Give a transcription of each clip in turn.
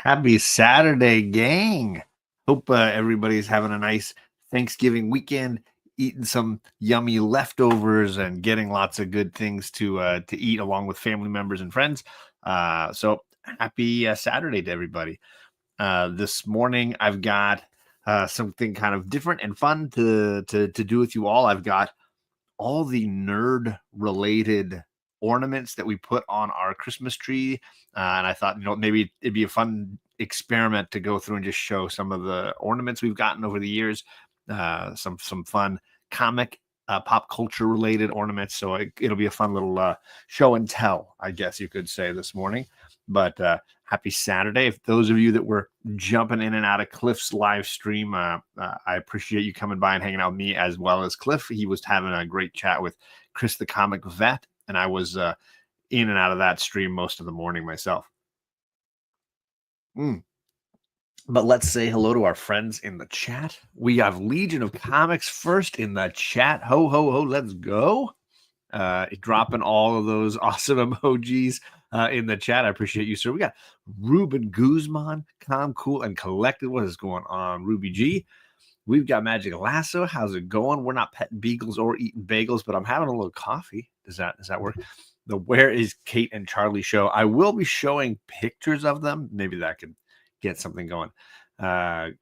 Happy Saturday, gang. Hope everybody's having a nice Thanksgiving weekend, eating some yummy leftovers and getting lots of good things to eat along with family members and friends. So happy Saturday to everybody. This morning I've got something kind of different and fun to do with you all. I've got all the nerd related ornaments that we put on our Christmas tree. And I thought, maybe it'd be a fun experiment to go through and just show some of the ornaments we've gotten over the years, some fun comic, pop culture related ornaments. So it'll be a fun little show and tell, I guess you could say, this morning. But happy Saturday. If those of you that were jumping in and out of Cliff's live stream, I appreciate you coming by and hanging out with me as well as Cliff. He was having a great chat with Chris the Comic Vet, and I was in and out of that stream most of the morning myself. But let's say hello to our friends in the chat. We have Legion of Comics first in the chat. Ho, ho, ho, let's go. Dropping all of those awesome emojis in the chat. I appreciate you, sir. We got Ruben Guzman, Calm, Cool, and Collected. What is going on, Ruby G? We've got Magic Lasso. How's it going? We're not petting beagles or eating bagels, but I'm having a little coffee. Does that work? The Where is Kate and Charlie show. I will be showing pictures of them. Maybe that could get something going.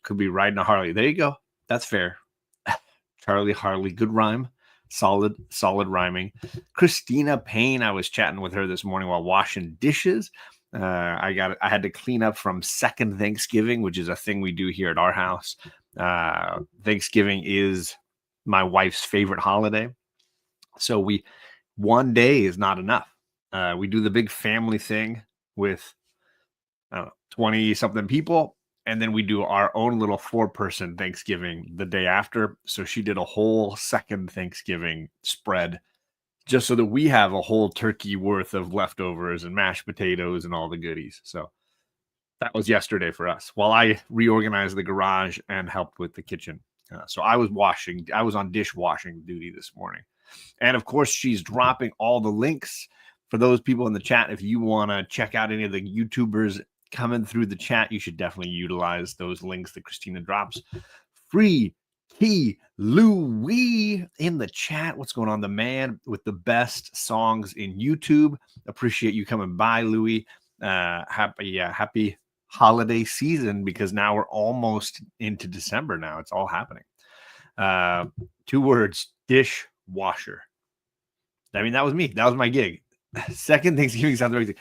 Could be riding a Harley. There you go. That's fair. Charlie Harley. Good rhyme. Solid rhyming. Christina Payne. I was chatting with her this morning while washing dishes. I had to clean up from second Thanksgiving, which is a thing we do here at our house. Thanksgiving is my wife's favorite holiday. So one day is not enough. We do the big family thing with 20 something people. And then we do our own little 4-person Thanksgiving the day after. So she did a whole second Thanksgiving spread just so that we have a whole turkey worth of leftovers and mashed potatoes and all the goodies. So that was yesterday for us while I reorganized the garage and helped with the kitchen. So I was on dishwashing duty this morning. And of course, she's dropping all the links for those people in the chat. If you want to check out any of the YouTubers coming through the chat, you should definitely utilize those links that Christina drops. Free Key Louie in the chat. What's going on? The man with the best songs in YouTube. Appreciate you coming by, Louie. Happy holiday season, because now we're almost into December now. It's all happening. 2 words: dishwasher. I mean, that was me. That was my gig. Second Thanksgiving sounds very.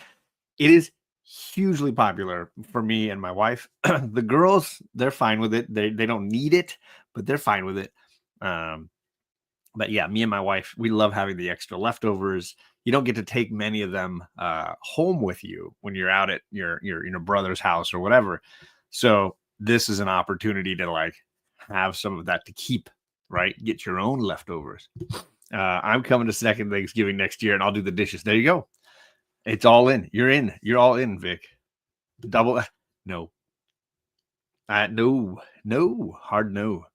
It is hugely popular for me and my wife. The girls, they're fine with it. They don't need it, but they're fine with it. But yeah, me and my wife, we love having the extra leftovers. You don't get to take many of them home with you when you're out at your brother's house or whatever. So this is an opportunity to have some of that to keep, right? Get your own leftovers. I'm coming to second Thanksgiving next year, and I'll do the dishes. There you go. It's all in. You're in. You're all in, Vic. Double. No. No. Hard no.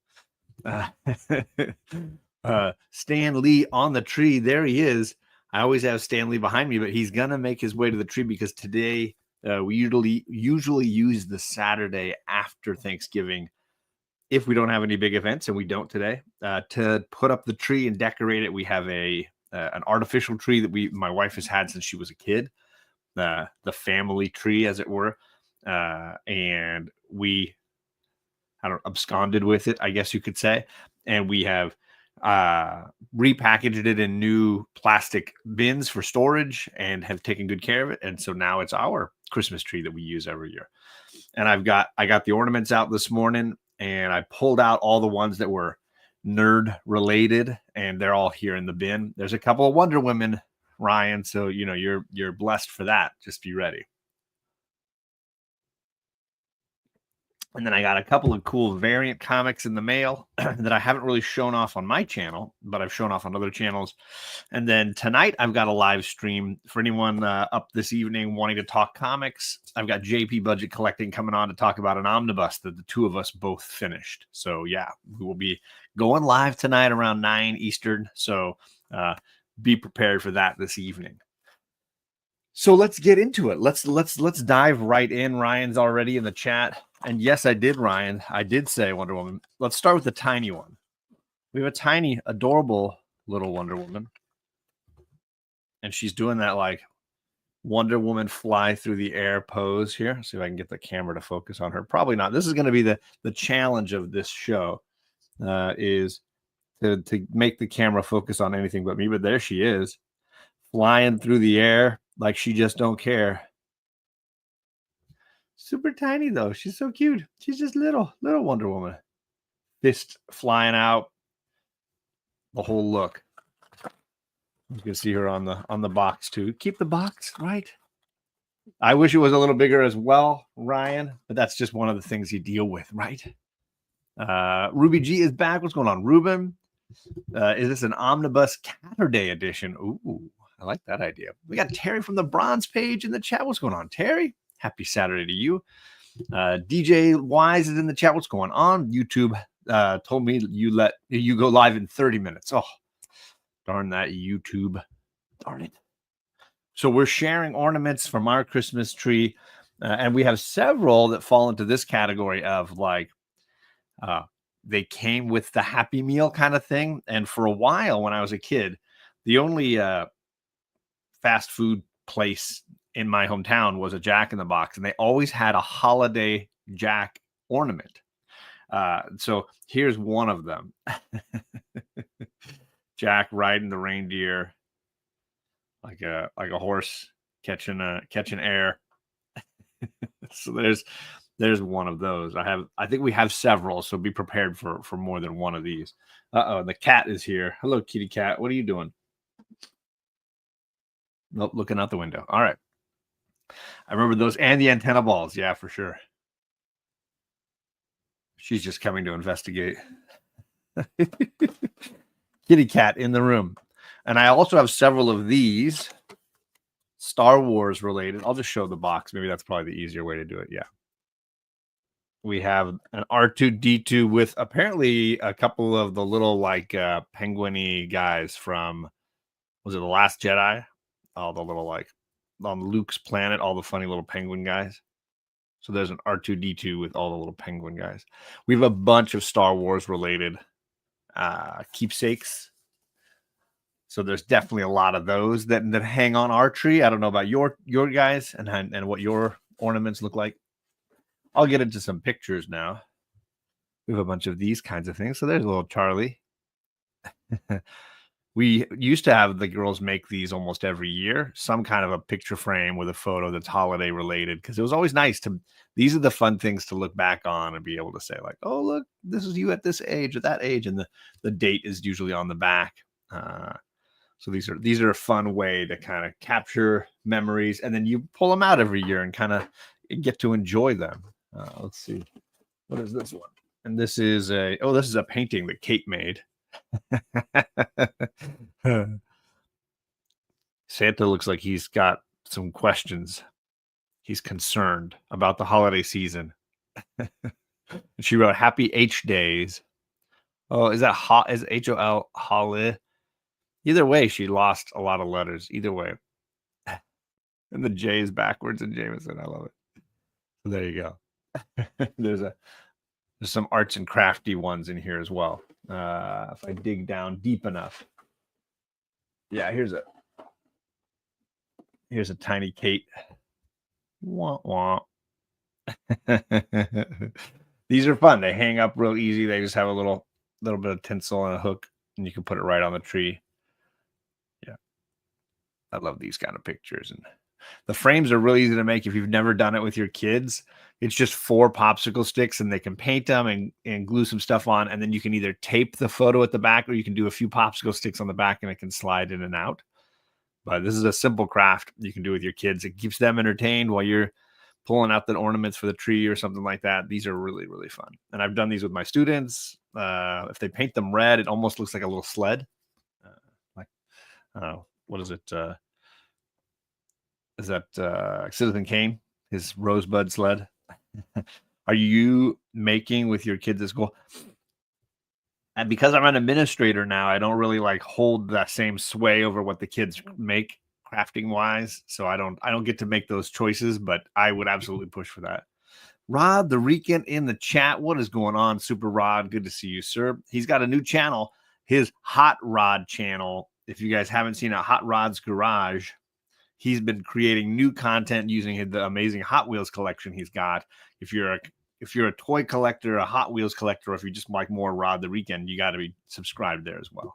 Stan Lee on the tree. There he is. I always have Stan Lee behind me, but he's gonna make his way to the tree because today we usually use the Saturday after Thanksgiving, if we don't have any big events, and we don't today, to put up the tree and decorate it. We have an artificial tree that my wife has had since she was a kid, the family tree, as it were, and we absconded with it, I guess you could say, and we have repackaged it in new plastic bins for storage and have taken good care of it. And so now it's our Christmas tree that we use every year. And I got the ornaments out this morning, and I pulled out all the ones that were nerd related, and they're all here in the bin. There's a couple of Wonder Women, Ryan, so you're blessed for that. Just be ready. And then I got a couple of cool variant comics in the mail that I haven't really shown off on my channel, but I've shown off on other channels. And then tonight I've got a live stream for anyone up this evening wanting to talk comics. I've got JP Budget Collecting coming on to talk about an omnibus that the two of us both finished. So yeah, we will be going live tonight around 9 Eastern. So be prepared for that this evening. So let's get into it. Let's dive right in. Ryan's already in the chat. And yes, I did, Ryan. I did say Wonder Woman. Let's start with the tiny one. We have a tiny, adorable little Wonder Woman. And she's doing that like Wonder Woman fly through the air pose here. See if I can get the camera to focus on her. Probably not. This is going to be the challenge of this show, is to make the camera focus on anything but me. But there she is, flying through the air like she just don't care. Super tiny though. She's so cute. She's just little Wonder Woman. Fist flying out. The whole look. You can see her on the box too. Keep the box, right? I wish it was a little bigger as well, Ryan, but that's just one of the things you deal with, right? Ruby G is back. What's going on, Ruben? Is this an omnibus Catterday edition? Ooh, I like that idea. We got Terry from the Bronze page in the chat. What's going on, Terry? Happy Saturday to you. DJ Wise is in the chat. What's going on? YouTube told me you go live in 30 minutes. Oh, darn that YouTube. Darn it. So we're sharing ornaments from our Christmas tree, and we have several that fall into this category of like they came with the Happy Meal kind of thing. And for a while when I was a kid, the only fast food place in my hometown was a Jack in the Box, and they always had a holiday Jack ornament. So here's one of them. Jack riding the reindeer like a horse catching air. So there's one of those. I think we have several, so be prepared for more than one of these. The cat is here. Hello, kitty cat. What are you doing? Nope, looking out the window. All right. I remember those and the antenna balls. Yeah, for sure. She's just coming to investigate. Kitty cat in the room. And I also have several of these Star Wars related. I'll just show the box. Maybe that's probably the easier way to do it. Yeah. We have an R2-D2 with apparently a couple of the little like penguin-y guys from, was it The Last Jedi? All the little like on Luke's planet, all the funny little penguin guys. So there's an R2-D2 with all the little penguin guys. We have a bunch of Star Wars related keepsakes. So there's definitely a lot of those that hang on our tree. I don't know about your guys and what your ornaments look like. I'll get into some pictures now. We have a bunch of these kinds of things. So there's a little Charlie. We used to have the girls make these almost every year, some kind of a picture frame with a photo that's holiday related, because it was always nice to, these are the fun things to look back on and be able to say like, oh, look, this is you at this age or that age. And the date is usually on the back. So these are a fun way to kind of capture memories, and then you pull them out every year and kind of get to enjoy them. Let's see, what is this one? And this is a painting that Kate made. Santa looks like he's got some questions. He's concerned about the holiday season. She wrote "Happy H Days." Oh, is that hot? Is HOL Holly? Either way, she lost a lot of letters. Either way. And the J is backwards in Jameson. I love it. So there you go. There's some arts and crafty ones in here as well. If I dig down deep enough. Yeah, here's a tiny Kate. Wah, wah. These are fun. They hang up real easy. They just have a little bit of tinsel and a hook, and you can put it right on the tree. Yeah. I love these kind of pictures. And the frames are really easy to make if you've never done it with your kids. It's just 4 popsicle sticks, and they can paint them and glue some stuff on. And then you can either tape the photo at the back, or you can do a few popsicle sticks on the back and it can slide in and out. But this is a simple craft you can do with your kids. It keeps them entertained while you're pulling out the ornaments for the tree or something like that. These are really, really fun. And I've done these with my students. If they paint them red, it almost looks like a little sled. What is it? Is that Citizen Kane? His rosebud sled? Are you making with your kids at school? And because I'm an administrator now, I don't really like hold that same sway over what the kids make. crafting wise, so I don't get to make those choices, but I would absolutely push for that. Rod the Rican in the chat. What is going on, Super Rod? Good to see you, sir. He's got a new channel, his Hot Rod channel. If you guys haven't seen a Hot Rod's Garage, he's been creating new content using the amazing Hot Wheels collection he's got. If you're a toy collector, a Hot Wheels collector, or if you just like more Rod the Rican, you got to be subscribed there as well.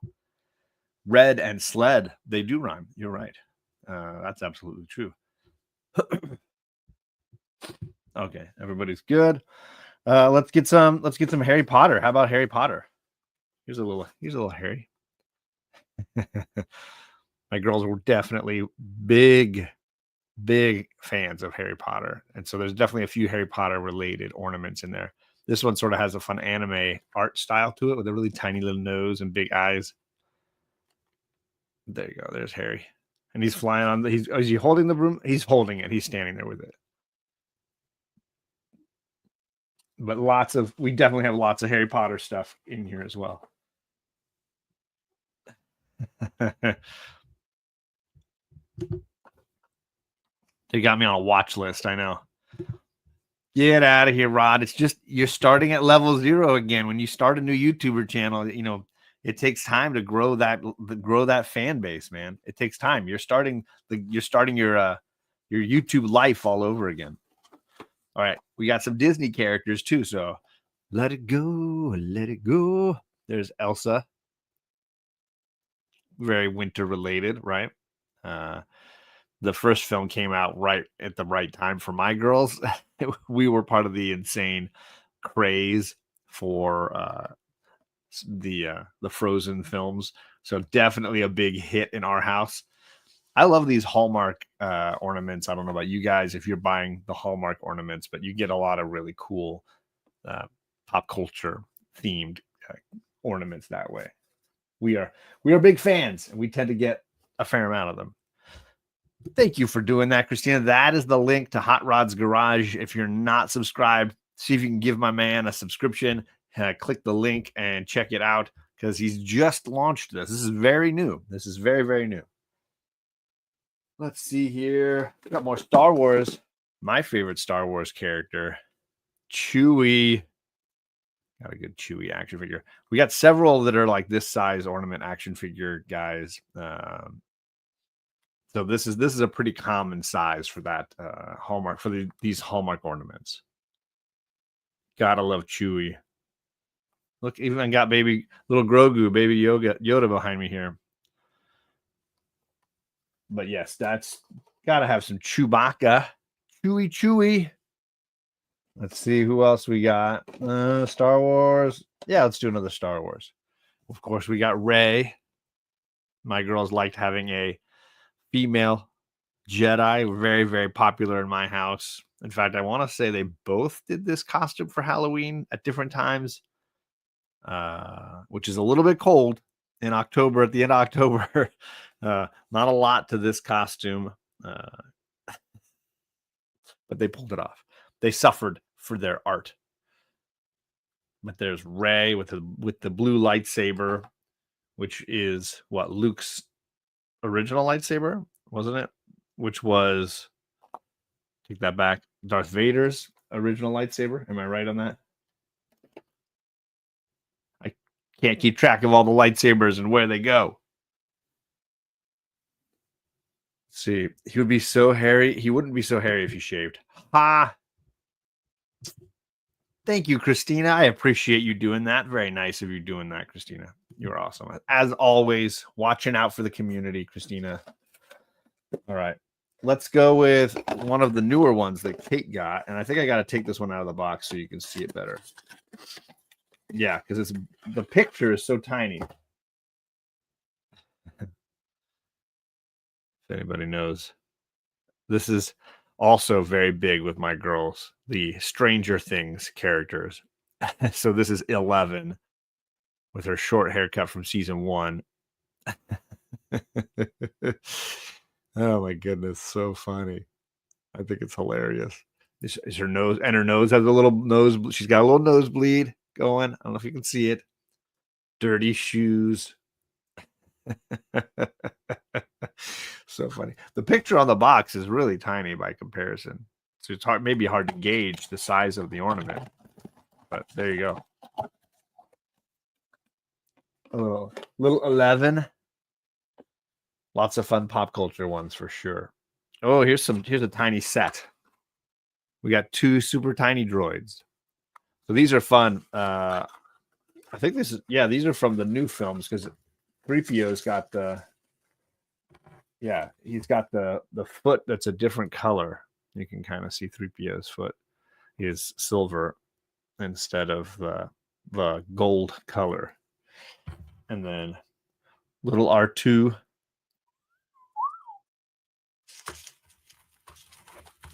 Red and sled, they do rhyme. You're right. That's absolutely true. Okay, everybody's good. Let's get some Harry Potter. How about Harry Potter? Here's a little Harry. My girls were definitely big fans of Harry Potter, and so there's definitely a few Harry Potter related ornaments in there. This one sort of has a fun anime art style to it with a really tiny little nose and big eyes. There you go. There's Harry, and he's flying on. Is he holding the broom? He's holding it. He's standing there with it. But we definitely have lots of Harry Potter stuff in here as well. They got me on a watch list. I know. Get out of here, Rod. It's just you're starting at level 0 again. When you start a new YouTuber channel, it takes time to grow that fan base, man. It takes time. You're starting your YouTube life all over again. All right, we got some Disney characters too, so let it go, let it go. There's Elsa. Very winter related, right? The first film came out right at the right time for my girls. We were part of the insane craze for the Frozen films, so definitely a big hit in our house. I love these Hallmark ornaments. I don't know about you guys if you're buying the Hallmark ornaments, but you get a lot of really cool pop culture themed ornaments that way. We are big fans, and we tend to get a fair amount of them. Thank you for doing that, Christina. That is the link to Hot Rod's Garage. If you're not subscribed, see if you can give my man a subscription. Click the link and check it out because he's just launched this. This is very new. This is very, very new. Let's see here. We got more Star Wars. My favorite Star Wars character, Chewie. Got a good Chewie action figure. We got several that are like this size ornament action figure guys. So this is a pretty common size for that Hallmark for these Hallmark ornaments. Gotta love Chewie. Look, even got baby little Grogu, baby Yoda behind me here. But yes, that's gotta have some Chewbacca. Chewie. Let's see who else we got. Star Wars. Yeah, let's do another Star Wars. Of course, we got Rey. My girls liked having a female Jedi. Very, very popular in my house. In fact, I want to say they both did this costume for Halloween at different times, which is a little bit cold in October, at the end of October. Not a lot to this costume, but they pulled it off. They suffered for their art. But there's Rey with the blue lightsaber, which is what Luke's original lightsaber, wasn't it? Which was, take that back, Darth Vader's original lightsaber. Am I right on that? I can't keep track of all the lightsabers and where they go. Let's see, he would be so hairy. He wouldn't be so hairy if he shaved. Ha! Thank you, Christina. I appreciate you doing that. Very nice of you doing that, Christina. You're awesome. As always, watching out for the community, Christina. All right. Let's go with one of the newer ones that Kate got. And I think I got to take this one out of the box so you can see it better. Yeah, because the picture is so tiny. If anybody knows. This is also very big with my girls, the Stranger Things characters. So this is 11 with her short haircut from season 1. Oh my goodness, so funny. I think it's hilarious. Is her nose, and her nose has a little nose, she's got a little nosebleed going. I don't know if you can see it. Dirty shoes. So funny. The picture on the box is really tiny by comparison. So it's maybe hard to gauge the size of the ornament. But there you go. A little 11. Lots of fun pop culture ones for sure. Oh, here's a tiny set. We got 2 super tiny droids. So these are fun. I think these are from the new films because 3PO's got he's got the foot that's a different color. You can kind of see 3PO's foot is silver instead of the gold color. And then little R2.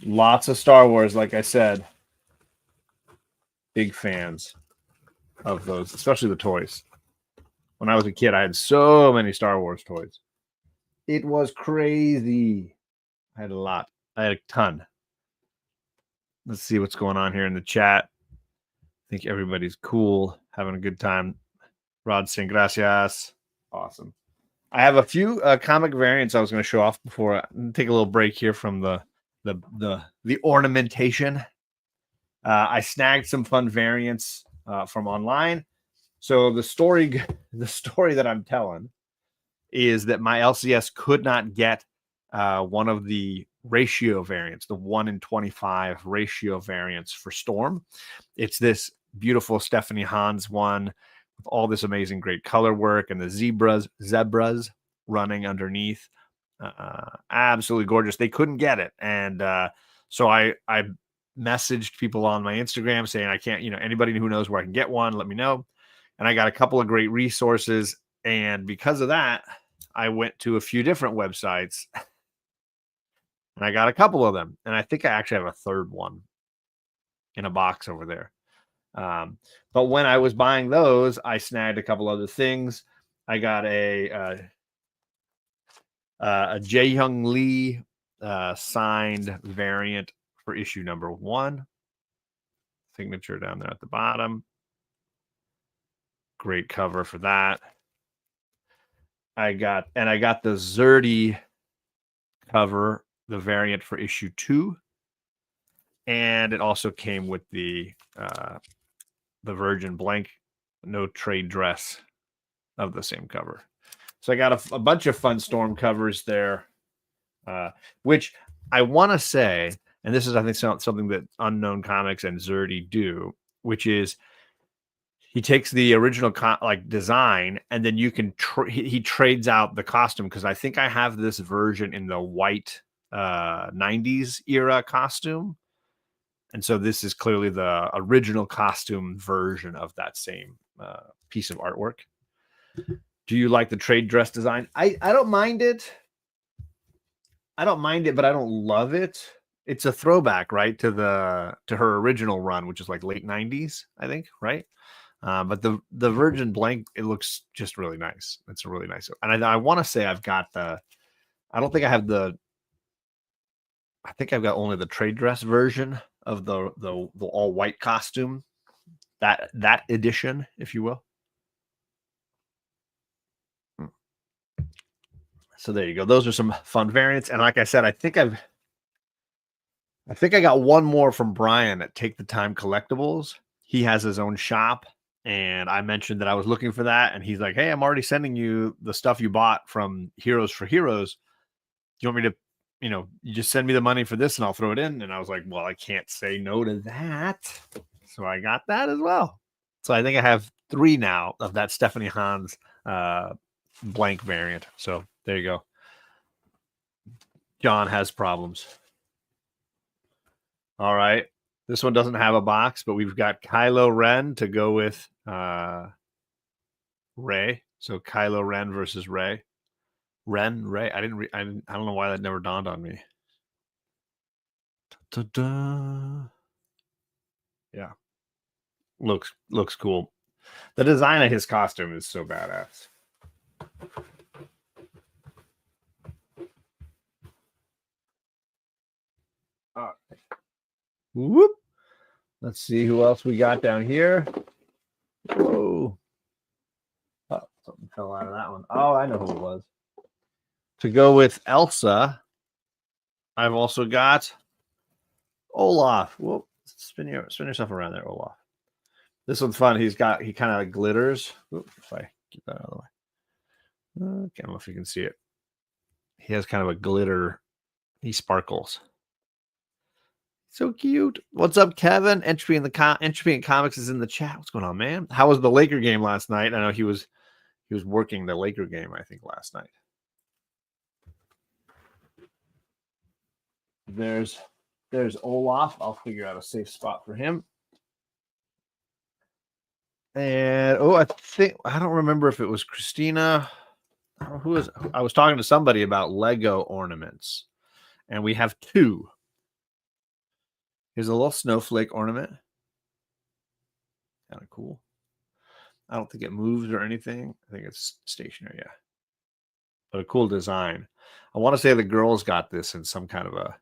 Lots of Star Wars, like I said. Big fans of those, especially the toys. When I was a kid, I had so many Star Wars toys. It was crazy. I had a lot. I had a ton. Let's see what's going on here in the chat. I think everybody's cool, having a good time. Rod saying gracias. Awesome. I have a few comic variants I was going to show off before I take a little break here from the ornamentation. I snagged some fun variants from online. So the story that I'm telling is that my LCS could not get one of the ratio variants, the 1 in 25 ratio variants for Storm. It's this beautiful Stephanie Hans one with all this amazing great color work and the zebras running underneath. Absolutely gorgeous. They couldn't get it. And so I messaged people on my Instagram saying, I can't, anybody who knows where I can get one, let me know. And I got a couple of great resources. And because of that, I went to a few different websites and I got a couple of them. And I think I actually have a third one in a box over there. But when I was buying those, I snagged a couple other things. I got a Jae-Hyung Lee signed variant for issue number 1. Signature down there at the bottom. Great cover for that. I got the Zerdy cover, the variant for issue 2. And it also came with the Virgin blank, no trade dress of the same cover. So I got a bunch of fun Storm covers there, which I want to say, and this is, I think, something that Unknown Comics and Zerdy do, which is he takes the original design and then you can he trades out the costume, because I think I have this version in the white 90s era costume. And so this is clearly the original costume version of that same piece of artwork. Do you like the trade dress design? I don't mind it. I don't mind it, but I don't love it. It's a throwback, right, to her original run, which is like late 90s, I think, right? But the Virgin blank, it looks just really nice. It's a really nice. And I want to say I've got I don't think I have I think I've got only the trade dress version of the all white costume, that edition, if you will. So there you go. Those are some fun variants. And like I said, I think I got one more from Brian at Take the Time Collectibles. He has his own shop, and I mentioned that I was looking for that, and he's like, "Hey, I'm already sending you the stuff you bought from Heroes for Heroes. Do you want me to, you just send me the money for this and I'll throw it in?" And I was like, "Well, I can't say no to that." So I got that as well. So I think I have 3 now of that Stephanie Hans blank variant. So there you go. John has problems. All right. This one doesn't have a box, but we've got Kylo Ren to go with Rey. So Kylo Ren versus Rey. Rey. I don't know why that never dawned on me. Da-da-da. Yeah. Looks cool. The design of his costume is so badass. Whoop. Let's see who else we got down here. Whoa. Oh, something fell out of that one. Oh, I know who it was. To go with Elsa, I've also got Olaf. Whoop, spin yourself around there, Olaf. This one's fun. He kind of glitters. Oop, if I keep that out of the way. I don't know if you can see it. He has kind of a glitter. He sparkles. So cute. What's up, Kevin? Entropy in Comics is in the chat. What's going on, man? How was the Laker game last night? I know he was working the Laker game, I think, last night. There's Olaf. I'll figure out a safe spot for him. And I don't remember if it was Christina. I was talking to somebody about Lego ornaments, and we have two. Here's a little snowflake ornament. Kind of cool. I don't think it moves or anything. I think it's stationary, yeah. But a cool design. I want to say the girls got this in some kind of a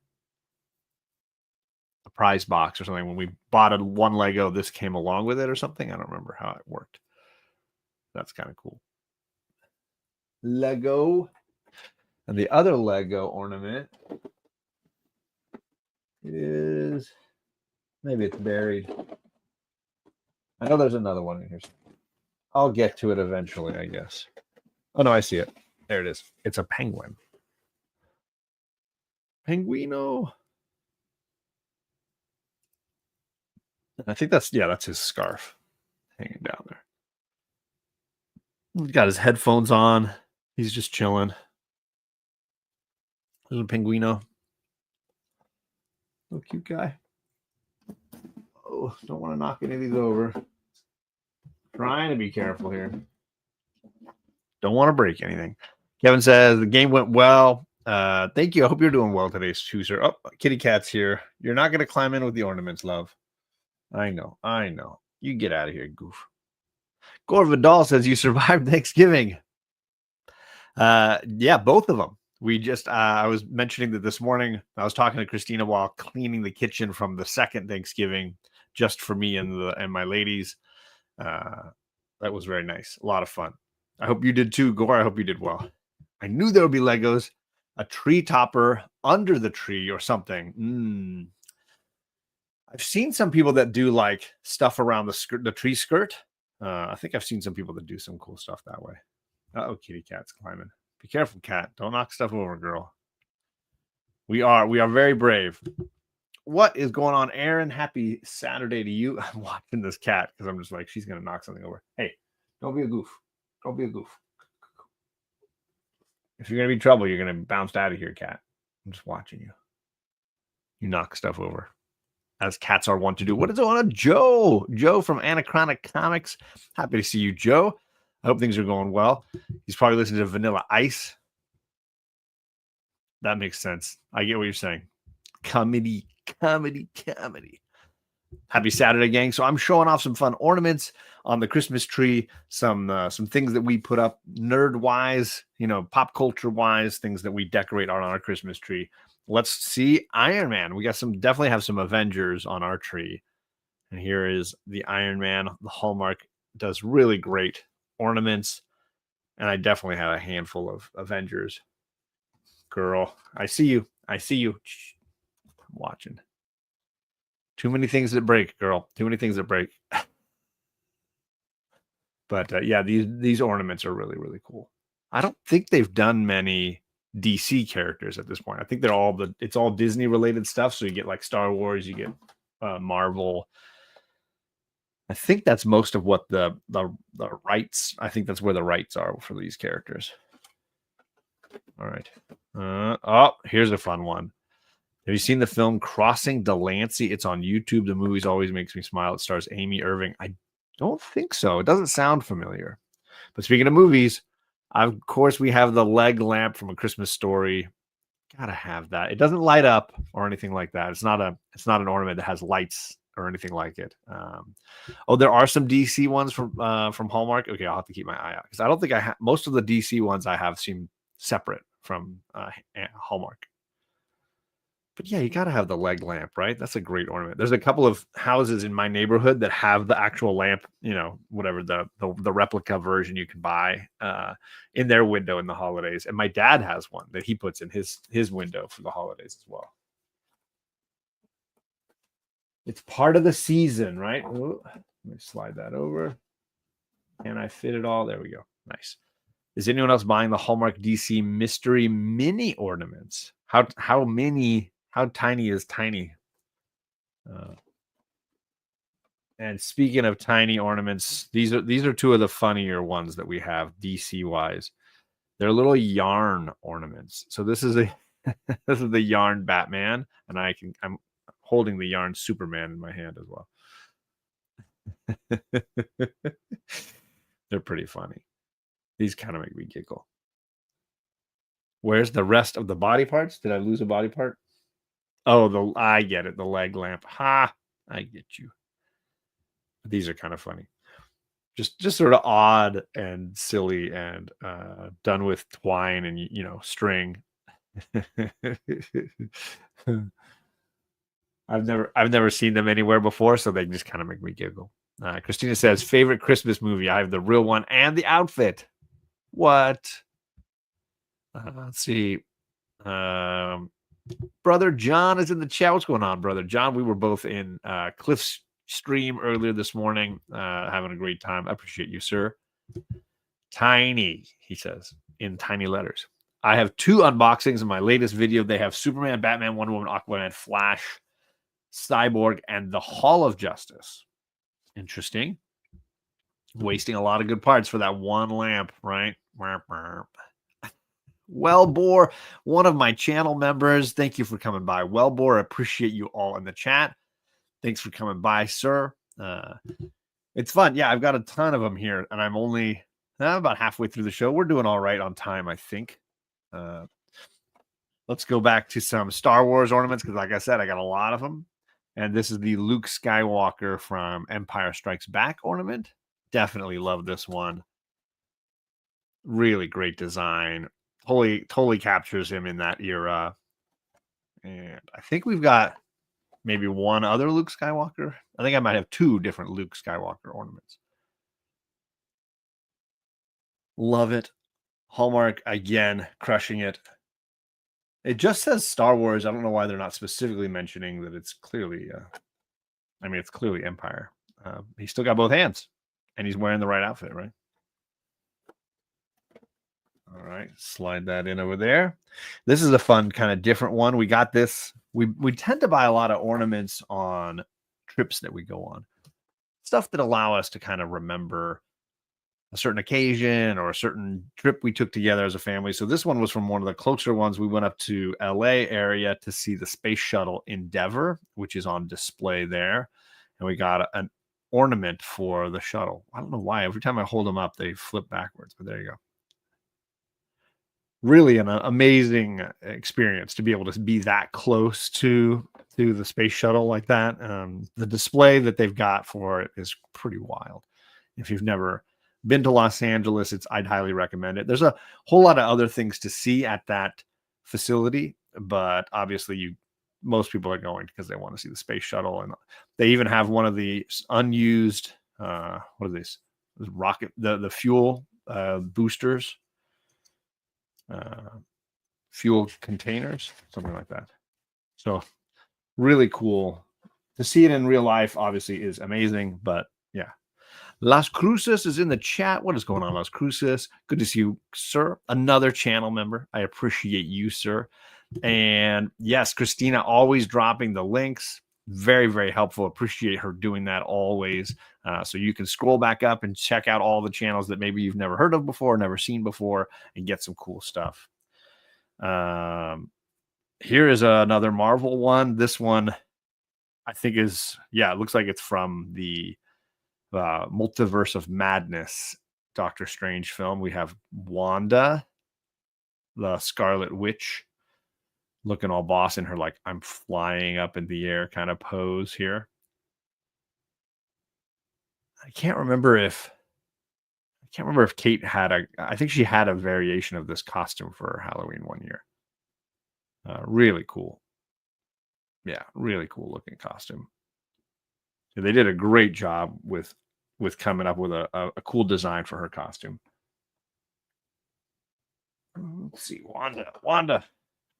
prize box or something. When we bought one Lego, this came along with it or something. I don't remember how it worked. That's kind of cool. Lego. And the other Lego ornament is, maybe it's buried. I know there's another one in here. I'll get to it eventually, I guess. Oh, no, I see it. There it is. It's a penguin. Penguino. I think that's his scarf hanging down there. He's got his headphones on. He's just chilling. Little Penguino. Little cute guy. Oh, don't want to knock any of these over. Trying to be careful here. Don't want to break anything. Kevin says the game went well. Thank you. I hope you're doing well today, Chooser. Oh, kitty cat's here. You're not going to climb in with the ornaments, love. I know. You get out of here, goof. Gore Vidal says you survived Thanksgiving. Yeah, both of them. We just, I was mentioning that this morning, I was talking to Christina while cleaning the kitchen from the second Thanksgiving, just for me and my ladies. That was very nice. A lot of fun. I hope you did too, Gore. I hope you did well. I knew there would be Legos, a tree topper under the tree or something. I've seen some people that do like stuff around the tree skirt. I think I've seen some people that do some cool stuff that way. Uh-oh, kitty cat's climbing. Be careful, cat. Don't knock stuff over, girl. We are very brave. What is going on, Aaron? Happy Saturday to you. I'm watching this cat because I'm just like, she's going to knock something over. Hey, don't be a goof. Don't be a goof. If you're going to be in trouble, you're going to bounce out of here, cat. I'm just watching you. You knock stuff over, as cats are wont to do. What is going on, Joe? Joe from Anachronic Comics. Happy to see you, Joe. I hope things are going well. He's probably listening to Vanilla Ice. That makes sense. I get what you're saying. Comedy. Happy Saturday, gang. So I'm showing off some fun ornaments on the Christmas tree, some things that we put up nerd-wise, pop culture-wise, things that we decorate on our Christmas tree. Let's see Iron Man. We definitely have some Avengers on our tree. And here is the Iron Man. The Hallmark does really great ornaments. And I definitely have a handful of Avengers. Girl, I see you. I'm watching. Too many things that break, girl. Too many things that break. But yeah, these ornaments are really, really cool. I don't think they've done many DC characters at this point. I think it's all Disney related stuff. So you get like Star Wars, you get Marvel. I think that's most of what the rights. I think that's where the rights are for these characters. All right. Here's a fun one. Have you seen the film Crossing Delancey? It's on YouTube. The movie always makes me smile. It stars Amy Irving. I don't think so. It doesn't sound familiar. But speaking of movies, of course, we have the leg lamp from A Christmas Story. Gotta have that. It doesn't light up or anything like that. It's not an ornament that has lights or anything like it. There are some DC ones from Hallmark. Okay, I'll have to keep my eye out because I don't think most of the DC ones I have seem separate from Hallmark. But yeah, you got to have the leg lamp, right? That's a great ornament. There's a couple of houses in my neighborhood that have the actual lamp, whatever the replica version you can buy in their window in the holidays. And my dad has one that he puts in his window for the holidays as well. It's part of the season, right? Ooh, let me slide that over. Can I fit it all? There we go. Nice. Is anyone else buying the Hallmark DC Mystery Mini ornaments? How tiny is tiny? And speaking of tiny ornaments, these are two of the funnier ones that we have DC wise. They're little yarn ornaments. So this is a this is the yarn Batman, and I'm holding the yarn Superman in my hand as well. They're pretty funny. These kind of make me giggle. Where's the rest of the body parts? Did I lose a body part? Oh, I get it. The leg lamp. Ha! I get you. These are kind of funny. Just sort of odd and silly and done with twine and string. I've never seen them anywhere before, so they just kind of make me giggle. Christina says, favorite Christmas movie. I have the real one and the outfit. What? Let's see. Brother John is in the chat. What's going on, Brother John? We were both in Cliff's stream earlier this morning, having a great time. I appreciate you, sir. Tiny, he says, in tiny letters. I have 2 unboxings in my latest video. They have Superman, Batman, Wonder Woman, Aquaman, Flash, Cyborg, and the Hall of Justice. Interesting. Wasting a lot of good parts for that one lamp, right? Wellbore, one of my channel members. Thank you for coming by. Wellbore, appreciate you all in the chat. Thanks for coming by, sir. It's fun. Yeah, I've got a ton of them here, and I'm only about halfway through the show. We're doing all right on time, I think. Let's go back to some Star Wars ornaments because, like I said, I got a lot of them. And this is the Luke Skywalker from Empire Strikes Back ornament. Definitely love this one. Really great design. Totally captures him in that era. And I think we've got maybe one other Luke Skywalker. I think I might have 2 different Luke Skywalker ornaments. Love it. Hallmark, again, crushing it. It just says Star Wars. I don't know why they're not specifically mentioning that it's clearly, it's clearly Empire. He's still got both hands, and he's wearing the right outfit, right? All right, slide that in over there. This is a fun, kind of different one. We got this. We tend to buy a lot of ornaments on trips that we go on. Stuff that allow us to kind of remember a certain occasion or a certain trip we took together as a family. So this one was from one of the closer ones. We went up to LA area to see the space shuttle Endeavour, which is on display there. And we got an ornament for the shuttle. I don't know why. Every time I hold them up, they flip backwards, but there you go. Really an amazing experience to be able to be that close to the space shuttle like that. The display that they've got for it is pretty wild. If you've never been to Los Angeles, I'd highly recommend it. There's a whole lot of other things to see at that facility, but obviously most people are going because they want to see the space shuttle, and they even have one of the unused what are these? Rocket the fuel boosters. Fuel containers, something like that. So really cool to see it in real life. Obviously, is amazing. But yeah, Las Cruces is in the chat. What is going on, Las Cruces? Good to see you, sir. Another channel member. I appreciate you, sir. And yes, Christina always dropping the links. Very, very helpful. Appreciate her doing that always. So you can scroll back up and check out all the channels that maybe you've never heard of before, never seen before, and get some cool stuff. Here is another Marvel one. This one, I think it looks like it's from the Multiverse of Madness Doctor Strange film. We have Wanda, the Scarlet Witch, looking all boss in her like I'm flying up in the air kind of pose here. I can't remember if Kate I think she had a variation of this costume for Halloween one year. Really cool. Yeah, really cool looking costume. So they did a great job with coming up with a cool design for her costume. Let's see, Wanda.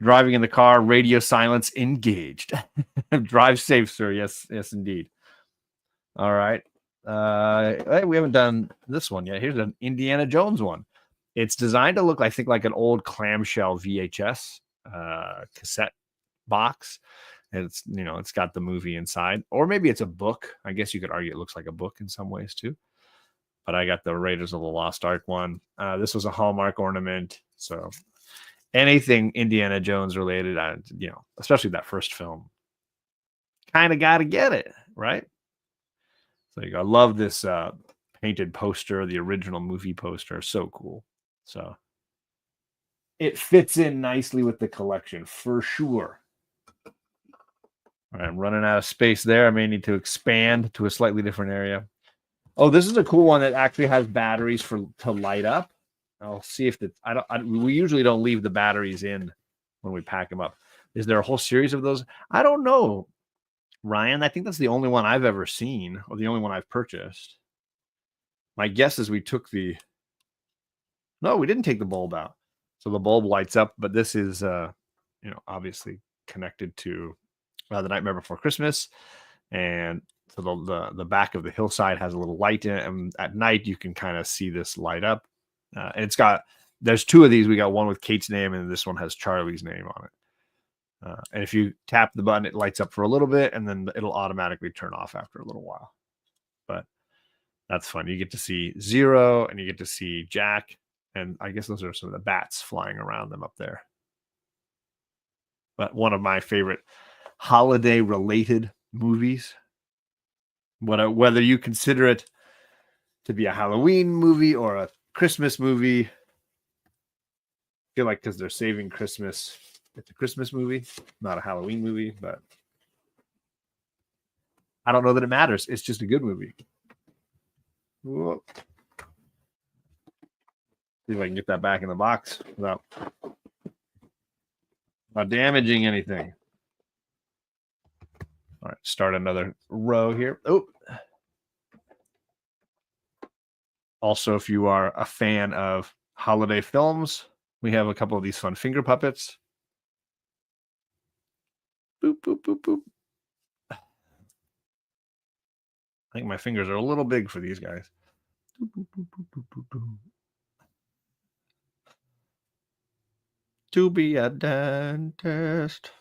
Driving in the car, radio silence engaged. Drive safe, sir. Yes, yes, indeed. All right. Hey, we haven't done this one yet. Here's an Indiana Jones one. It's designed to look, I think, like an old clamshell VHS cassette box. And it's got the movie inside, or maybe it's a book. I guess you could argue it looks like a book in some ways too. But I got the Raiders of the Lost Ark one. This was a Hallmark ornament, so anything Indiana Jones related, especially that first film, kind of got to get it right. So I love this painted poster, the original movie poster, so cool. So it fits in nicely with the collection for sure. All right, I'm running out of space there. I may need to expand to a slightly different area. Oh, this is a cool one that actually has batteries to light up. I'll see if we usually don't leave the batteries in when we pack them up. Is there a whole series of those? I don't know, Ryan. I think that's the only one I've ever seen, or the only one I've purchased. My guess is we took no, we didn't take the bulb out. So the bulb lights up, but this is, obviously connected to The Nightmare Before Christmas. And so the back of the hillside has a little light in it. And at night, you can kind of see this light up. And there's two of these. We got one with Kate's name, and this one has Charlie's name on it. And if you tap the button, it lights up for a little bit, and then it'll automatically turn off after a little while. But that's fun. You get to see Zero, and you get to see Jack. And I guess those are some of the bats flying around them up there. But one of my favorite holiday-related movies, whether you consider it to be a Halloween movie or a Christmas movie, I feel like because they're saving Christmas, it's a Christmas movie, not a Halloween movie, but I don't know that it matters. It's just a good movie. Whoa. See if I can get that back in the box without damaging anything. All right, start another row here. Oh. Also, if you are a fan of holiday films, we have a couple of these fun finger puppets. Boop, boop, boop, boop. I think my fingers are a little big for these guys. Boop, boop, boop, boop, boop, boop. To be a dentist.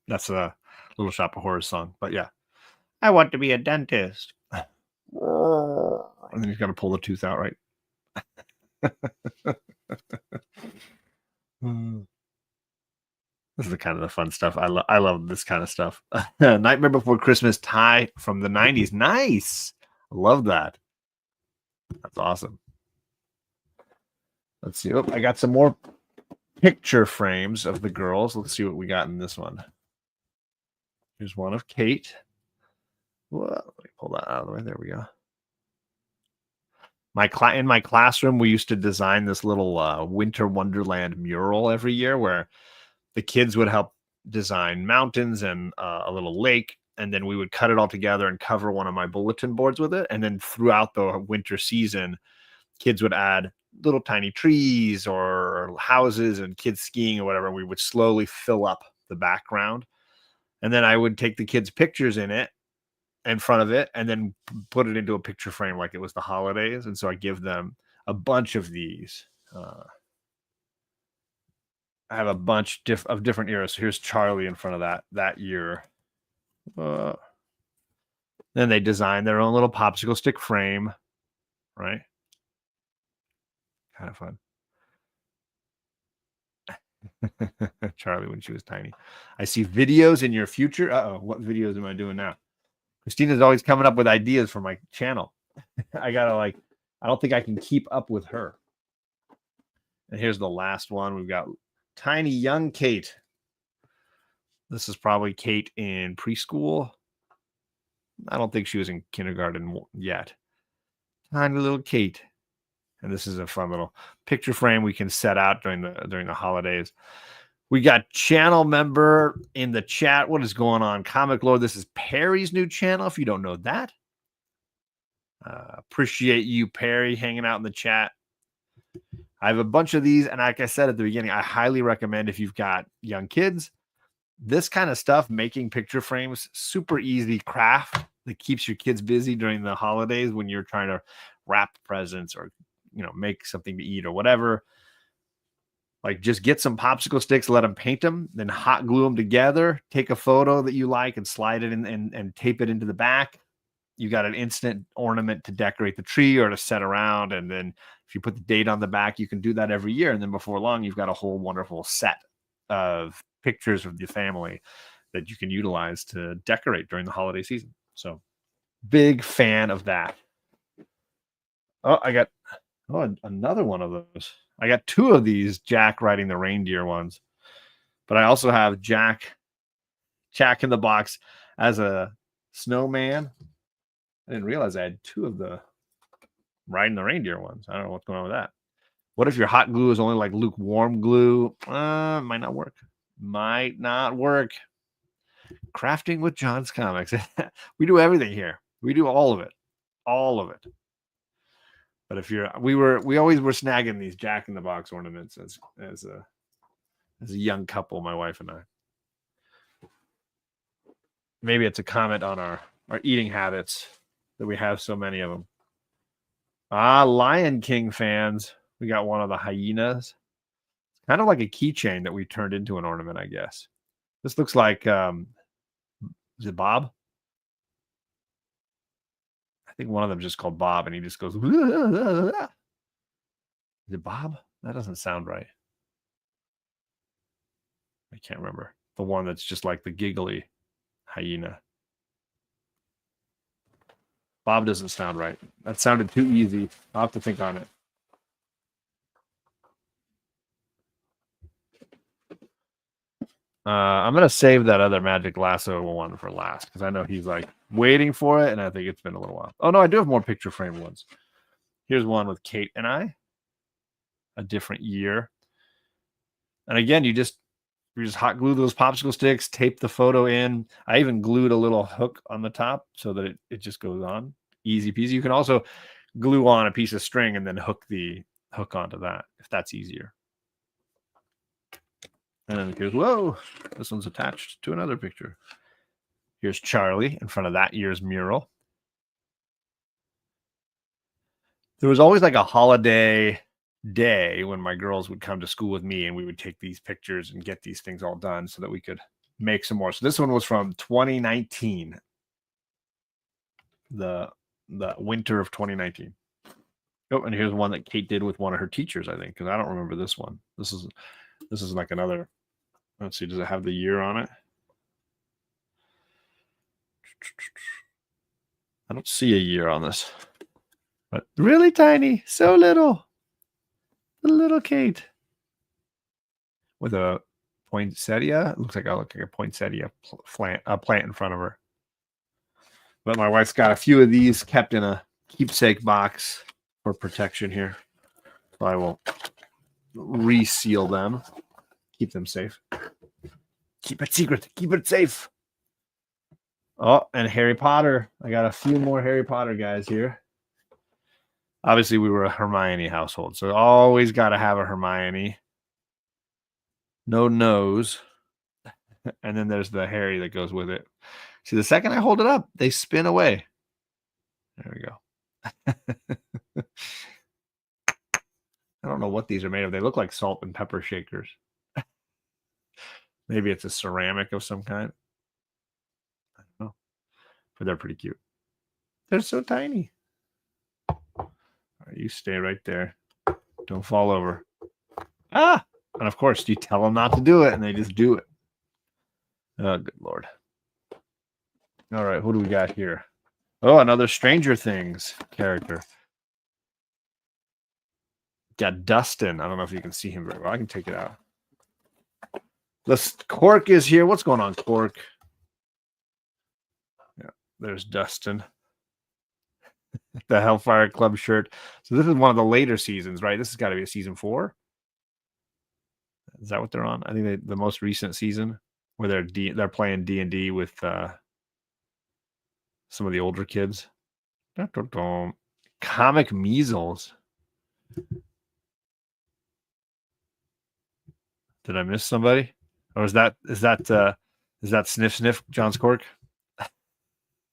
That's a Little Shop of Horrors song. But yeah, I want to be a dentist. And then he's got to pull the tooth out, right? This is the kind of the fun stuff. I love this kind of stuff. Nightmare Before Christmas tie from the 90s. Nice. I love that. That's awesome. Let's see. Oh, I got some more picture frames of the girls. Let's see what we got in this one. Here's one of Kate. Whoa, let me pull that out of the way. There we go. In my classroom, we used to design this little winter wonderland mural every year where the kids would help design mountains and a little lake, and then we would cut it all together and cover one of my bulletin boards with it. And then throughout the winter season, kids would add little tiny trees or houses and kids skiing or whatever. We would slowly fill up the background. And then I would take the kids' pictures in front of it, and then put it into a picture frame like it was the holidays. And so I give them a bunch of these. I have a bunch of different eras. So here's Charlie in front of that year. Then they design their own little popsicle stick frame, right? Kind of fun. Charlie when she was tiny. I see videos in your future. Uh-oh, what videos am I doing now? Christina's always coming up with ideas for my channel. I don't think I can keep up with her. And here's the last one. We've got tiny young Kate. This is probably Kate in preschool. I don't think she was in kindergarten yet. Tiny little Kate. And this is a fun little picture frame we can set out during the holidays. We got channel member in the chat. What is going on? Comic Lord. This is Perry's new channel. If you don't know that, appreciate you, Perry, hanging out in the chat. I have a bunch of these, and like I said at the beginning, I highly recommend if you've got young kids, this kind of stuff, making picture frames, super easy craft that keeps your kids busy during the holidays when you're trying to wrap presents or, make something to eat or whatever. Like, just get some popsicle sticks, let them paint them, then hot glue them together, take a photo that you like and slide it in and tape it into the back. You got an instant ornament to decorate the tree or to set around. And then if you put the date on the back, you can do that every year. And then before long, you've got a whole wonderful set of pictures of your family that you can utilize to decorate during the holiday season. So big fan of that. Oh, I got another one of those. I got two of these Jack riding the reindeer ones, but I also have Jack in the Box as a snowman. I didn't realize I had two of the riding the reindeer ones. I don't know what's going on with that. What if your hot glue is only like lukewarm glue? Might not work. Might not work. Crafting with John's Comics. We do everything here. We do all of it. All of it. But if we always were snagging these Jack in the Box ornaments as a young couple, my wife and I. Maybe it's a comment on our eating habits that we have so many of them. Lion King fans. We got one of the hyenas. It's kind of like a keychain that we turned into an ornament, I guess. This looks like is it Bob? I think one of them is just called Bob, and he just goes. Is it Bob? That doesn't sound right. I can't remember. The one that's just like the giggly hyena. Bob doesn't sound right. That sounded too easy. I'll have to think on it. I'm going to save that other Magic Lasso one for last because I know he's like waiting for it, and I think it's been a little while. Oh, no, I do have more picture frame ones. Here's one with Kate and I. A different year. And again, you just hot glue those popsicle sticks, tape the photo in. I even glued a little hook on the top so that it just goes on. Easy peasy. You can also glue on a piece of string and then hook the hook onto that if that's easier. And then here's, whoa, this one's attached to another picture. Here's Charlie in front of that year's mural. There was always like a holiday day when my girls would come to school with me and we would take these pictures and get these things all done so that we could make some more. So this one was from 2019. The winter of 2019. Oh, and here's one that Kate did with one of her teachers, I think, because I don't remember this one. This is like another. Let's see, does it have the year on it? I don't see a year on this, but really tiny, so little. The little Kate with a poinsettia. It looks like a poinsettia plant in front of her. But my wife's got a few of these kept in a keepsake box for protection here. So I will reseal them, keep them safe. Keep it secret. Keep it safe. Oh, and Harry Potter. I got a few more Harry Potter guys here. Obviously, we were a Hermione household, so always got to have a Hermione. No nose. And then there's the Harry that goes with it. See, the second I hold it up, they spin away. There we go. I don't know what these are made of. They look like salt and pepper shakers. Maybe it's a ceramic of some kind. I don't know. But they're pretty cute. They're so tiny. All right, you stay right there. Don't fall over. Ah! And of course, you tell them not to do it, and they just do it. Oh, good Lord. All right, who do we got here? Oh, another Stranger Things character. Got Dustin. I don't know if you can see him very well. I can take it out. Cork is here. What's going on, Cork? Yeah, there's Dustin. The Hellfire Club shirt. So this is one of the later seasons, right? This has got to be a season 4. Is that what they're on? I think the most recent season where they're playing D&D with some of the older kids. Dun, dun, dun. Comic measles. Did I miss somebody? Or is that Sniff Sniff John's Cork?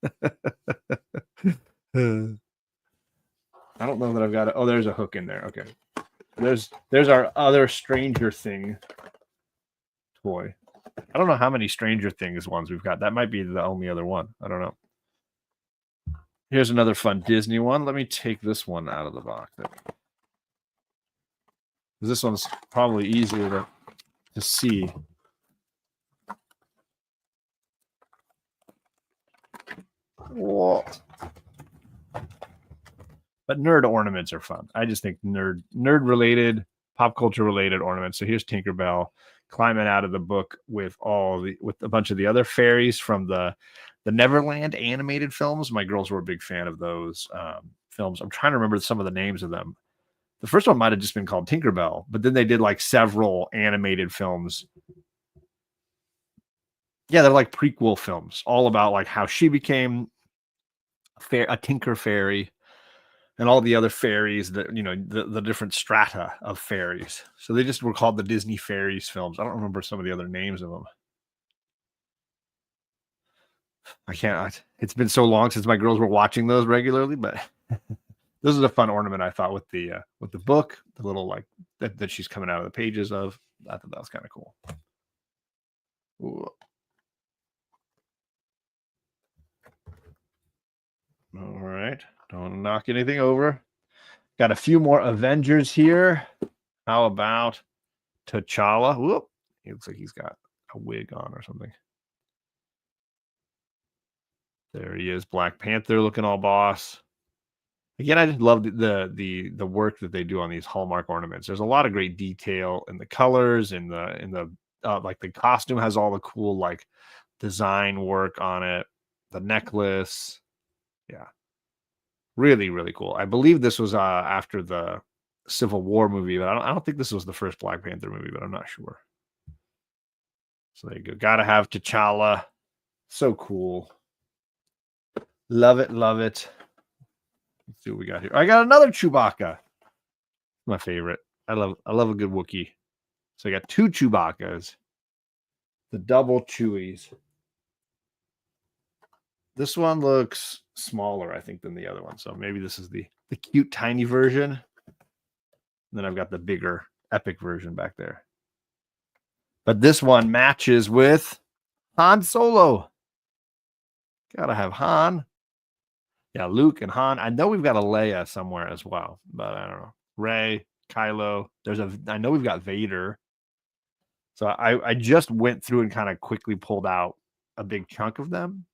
I don't know that I've got it. Oh, there's a hook in there. Okay. There's our other Stranger Thing toy. I don't know how many Stranger Things ones we've got. That might be the only other one. I don't know. Here's another fun Disney one. Let me take this one out of the box. This one's probably easier to see. Whoa. But nerd ornaments are fun. I just think nerd related, pop culture related ornaments. So here's Tinkerbell climbing out of the book with a bunch of the other fairies from the Neverland animated films. My girls were a big fan of those films. I'm trying to remember some of the names of them. The first one might have just been called Tinkerbell, but then they did like several animated films. Yeah, they're like prequel films, all about like how she became a Tinker Fairy and all the other fairies that, the different strata of fairies. So they just were called the Disney Fairies films. I don't remember some of the other names of them. I can't. It's been so long since my girls were watching those regularly, but this is a fun ornament I thought with the book, the little like that she's coming out of the pages of. I thought that was kind of cool. Ooh. All right, don't knock anything over. Got a few more Avengers here. How about T'Challa? Whoop! He looks like he's got a wig on or something. There he is, Black Panther looking all boss. Again, I just love the work that they do on these Hallmark ornaments. There's a lot of great detail in the colors, in the like the costume has all the cool like design work on it. The necklace, yeah, really really cool. I believe this was after the Civil War movie, but I don't think this was the first Black Panther movie, but I'm not sure. So there you go. Gotta have T'Challa. So cool. Love it, love it. Let's see what we got here. I got another Chewbacca. My favorite. I love a good Wookiee. So I got two Chewbaccas. The double Chewies. This one looks smaller, I think, than the other one. So maybe this is the cute tiny version. And then I've got the bigger epic version back there. But this one matches with Han Solo. Gotta have Han. Yeah, Luke and Han. I know we've got a Leia somewhere as well, but I don't know. Rey, Kylo. I know we've got Vader. So I just went through and kind of quickly pulled out a big chunk of them.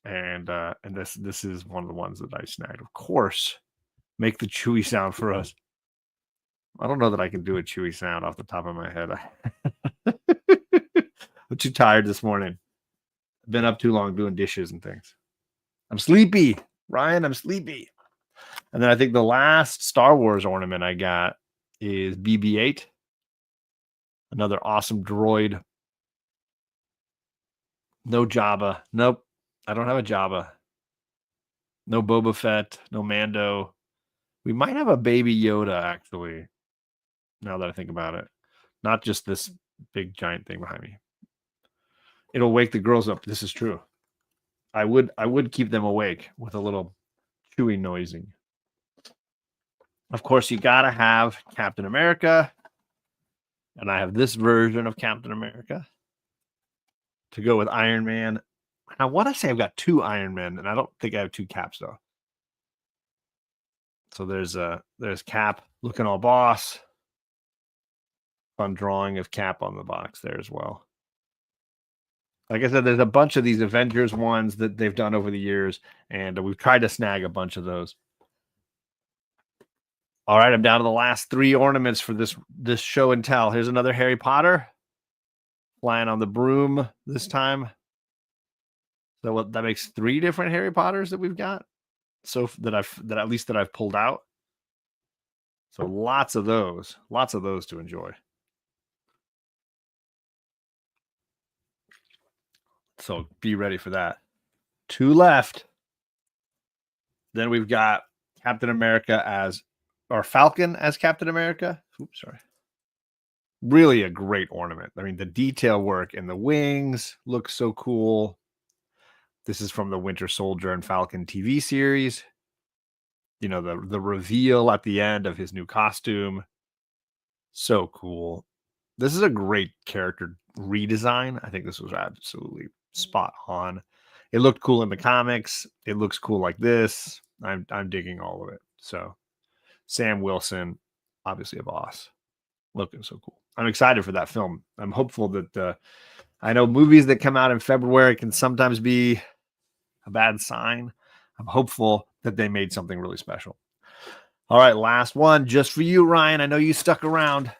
And this is one of the ones that I snagged. Of course, make the Chewy sound for us. I don't know that I can do a Chewy sound off the top of my head. I'm too tired this morning. I've been up too long doing dishes and things. I'm sleepy, Ryan. I'm sleepy. And then I think the last Star Wars ornament I got is BB-8. Another awesome droid. No Jabba. Nope. I don't have a Jabba. No Boba Fett. No Mando. We might have a baby Yoda, actually, now that I think about it. Not just this big giant thing behind me. It'll wake the girls up. This is true. I would keep them awake with a little chewy noising. Of course, you gotta have Captain America. And I have this version of Captain America to go with Iron Man. I want to say I've got two Iron Men, and I don't think I have two Caps though. So there's Cap looking all boss. Fun drawing of Cap on the box there as well. Like I said, there's a bunch of these Avengers ones that they've done over the years, and we've tried to snag a bunch of those. All right, I'm down to the last three ornaments for this show and tell. Here's another Harry Potter flying on the broom this time. So that makes three different Harry Potters that we've got. So that I've pulled out. So lots of those to enjoy. So be ready for that. 2 left. Then we've got Captain America or Falcon as Captain America. Oops, sorry. Really a great ornament. I mean, the detail work in the wings looks so cool. This is from the Winter Soldier and Falcon TV series. You know, the reveal at the end of his new costume. So cool. This is a great character redesign. I think this was absolutely spot on. It looked cool in the comics. It looks cool like this. I'm digging all of it. So Sam Wilson, obviously a boss. Looking so cool. I'm excited for that film. I'm hopeful that I know movies that come out in February can sometimes be a bad sign. I'm hopeful that they made something really special. All right, last one just for you, Ryan. I know you stuck around.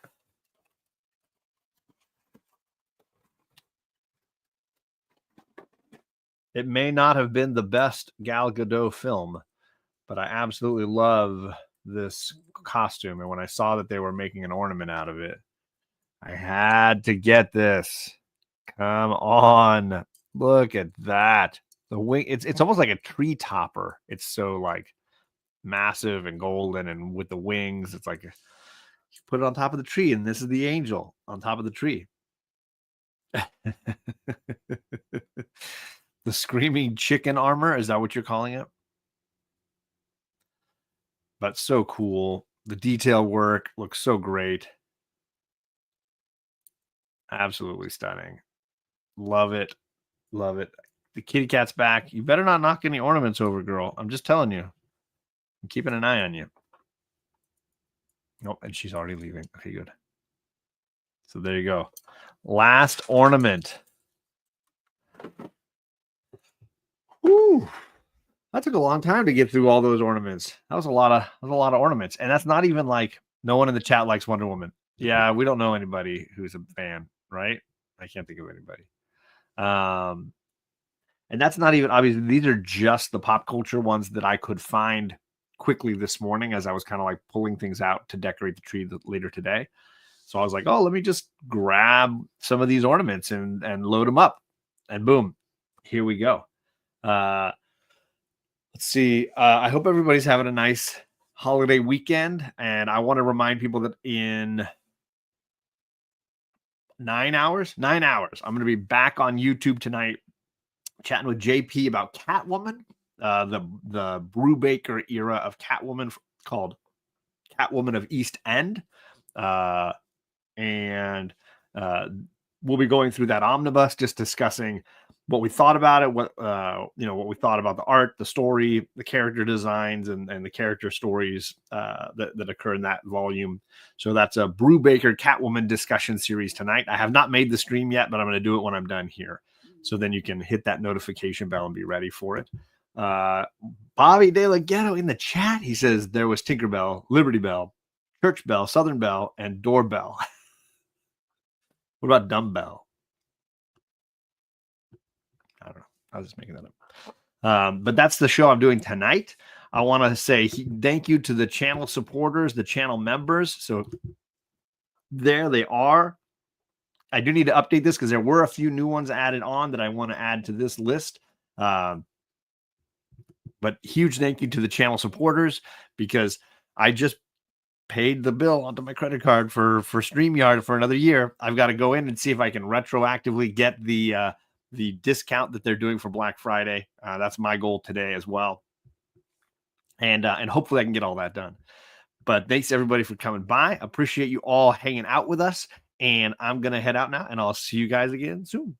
It may not have been the best Gal Gadot film, but I absolutely love this costume. And when I saw that they were making an ornament out of it, I had to get this. Come on. Look at that. The wing, it's almost like a tree topper. It's so like massive and golden, and with the wings, it's like you put it on top of the tree, and this is the angel on top of the tree. The screaming chicken armor, is that what you're calling it? But so cool. The detail work looks so great. Absolutely stunning. Love it. Love it. The kitty cat's back. You better not knock any ornaments over, girl. I'm just telling you. I'm keeping an eye on you. Nope, and she's already leaving. Okay, good. So there you go. Last ornament. Woo. That took a long time to get through all those ornaments. That was a lot of ornaments. And that's not even like no one in the chat likes Wonder Woman. Yeah, we don't know anybody who's a fan, right? I can't think of anybody. And that's not even obviously, these are just the pop culture ones that I could find quickly this morning as I was kind of like pulling things out to decorate the tree later today. So I was like, oh, let me just grab some of these ornaments and load them up. And boom, here we go. Let's see. I hope everybody's having a nice holiday weekend. And I want to remind people that in 9 hours, I'm going to be back on YouTube tonight chatting with JP about Catwoman, the Brubaker era of Catwoman called Catwoman of East End. And we'll be going through that omnibus, just discussing what we thought about it, what we thought about the art, the story, the character designs, and the character stories that occur in that volume. So that's a Brubaker Catwoman discussion series tonight. I have not made the stream yet, but I'm going to do it when I'm done here. So then you can hit that notification bell and be ready for it. Bobby De La Ghetto in the chat, he says there was Tinkerbell, Liberty Bell, Church Bell, Southern Bell, and Doorbell. What about Dumbbell? I don't know. I was just making that up. But that's the show I'm doing tonight. I want to say thank you to the channel supporters, the channel members. So there they are. I do need to update this because there were a few new ones added on that I want to add to this list. But huge thank you to the channel supporters, because I just paid the bill onto my credit card for StreamYard for another year. I've got to go in and see if I can retroactively get the discount that they're doing for Black Friday. That's my goal today as well. And hopefully I can get all that done. But thanks everybody for coming by. Appreciate you all hanging out with us. And I'm going to head out now, and I'll see you guys again soon.